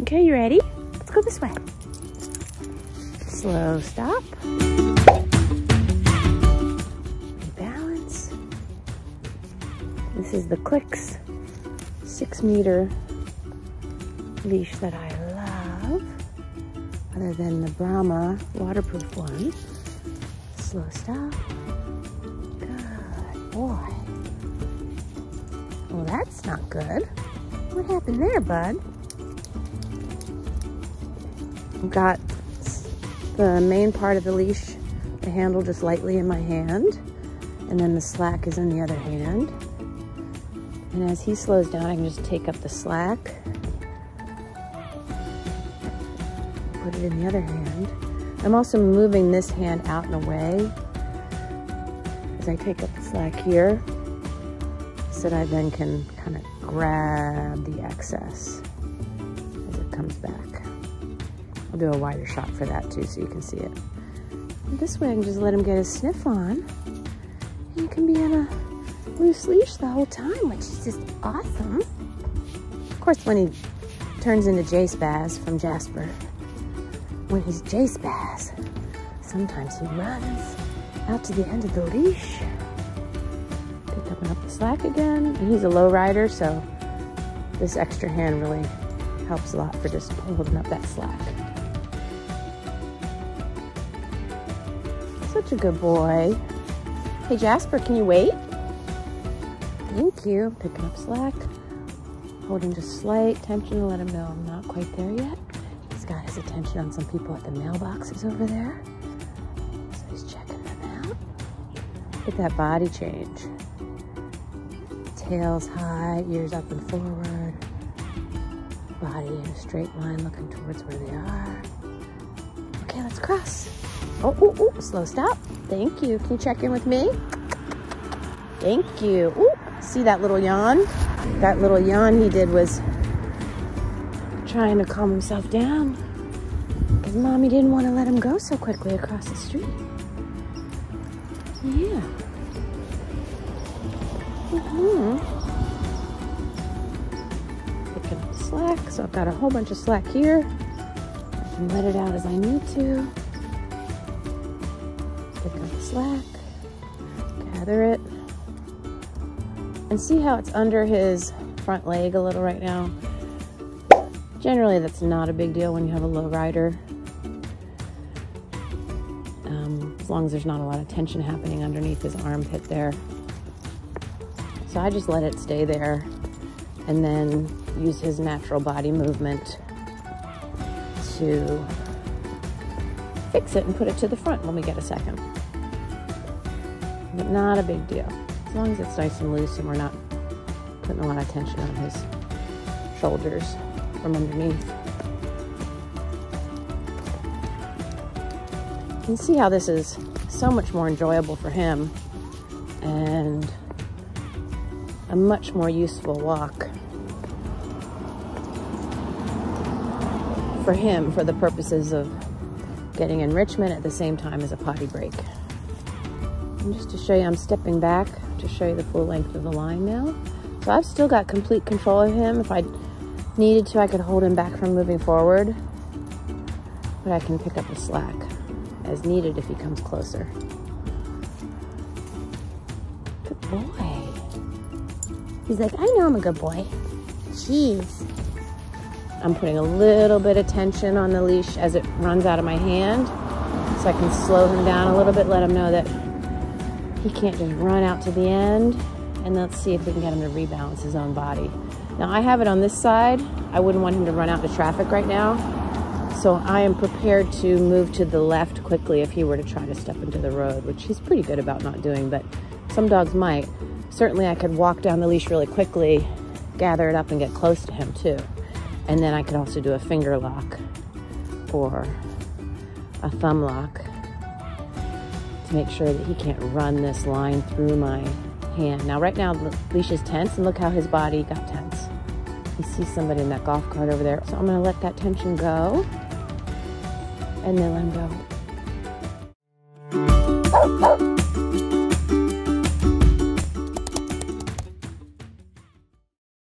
Okay, you ready? Let's go this way. Slow stop. Rebalance. This is the Clicks 6-meter leash that I love, other than the Brahma waterproof one. Slow stop. Good boy. Well, that's not good. What happened there, bud? I've got the main part of the leash, the handle just lightly in my hand, and then the slack is in the other hand. And as he slows down, I can just take up the slack, put it in the other hand. I'm also moving this hand out and away as I take up the slack here, so that I then can kind of grab the excess as it comes back. I'll do a wider shot for that too, so you can see it. And this way I can just let him get his sniff on, and he can be in a loose leash the whole time, which is just awesome. Of course, when he turns into J-Spaz from Jasper, when he's J-Spaz, sometimes he runs out to the end of the leash. Pick up the slack again, and he's a low rider, so this extra hand really helps a lot for just holding up that slack. Such a good boy. Hey Jasper, can you wait? Thank you. Picking up slack, holding just slight tension to let him know I'm not quite there yet. He's got his attention on some people at the mailboxes over there, so he's checking them out. Look at that body change. Tail's high, ears up and forward, body in a straight line looking towards where they are. Okay, let's cross. Oh, slow stop. Thank you. Can you check in with me? Thank you. Ooh, see that little yawn? That little yawn he did was trying to calm himself down because Mommy didn't want to let him go so quickly across the street. Yeah. Picking up slack, so I've got a whole bunch of slack here. I can let it out as I need to. Pick up the slack, gather it, and see how it's under his front leg a little right now. Generally, that's not a big deal when you have a low rider, as long as there's not a lot of tension happening underneath his armpit there. So I just let it stay there and then use his natural body movement to fix it and put it to the front when we get a second. But not a big deal, as long as it's nice and loose and we're not putting a lot of tension on his shoulders from underneath. You can see how this is so much more enjoyable for him and a much more useful walk for him for the purposes of getting enrichment at the same time as a potty break. And just to show you, I'm stepping back to show you the full length of the line now. So I've still got complete control of him. If I needed to, I could hold him back from moving forward, but I can pick up the slack as needed if he comes closer. Good boy. He's like, I know I'm a good boy. Jeez. I'm putting a little bit of tension on the leash as it runs out of my hand, so I can slow him down a little bit, let him know that he can't just run out to the end, and let's see if we can get him to rebalance his own body. Now I have it on this side. I wouldn't want him to run out to traffic right now, so I am prepared to move to the left quickly if he were to try to step into the road, which he's pretty good about not doing, but some dogs might. Certainly I could walk down the leash really quickly, gather it up and get close to him too. And then I could also do a finger lock or a thumb lock to make sure that he can't run this line through my hand. Now right now the leash is tense, and look how his body got tense. He sees somebody in that golf cart over there. So I'm gonna let that tension go and then let him go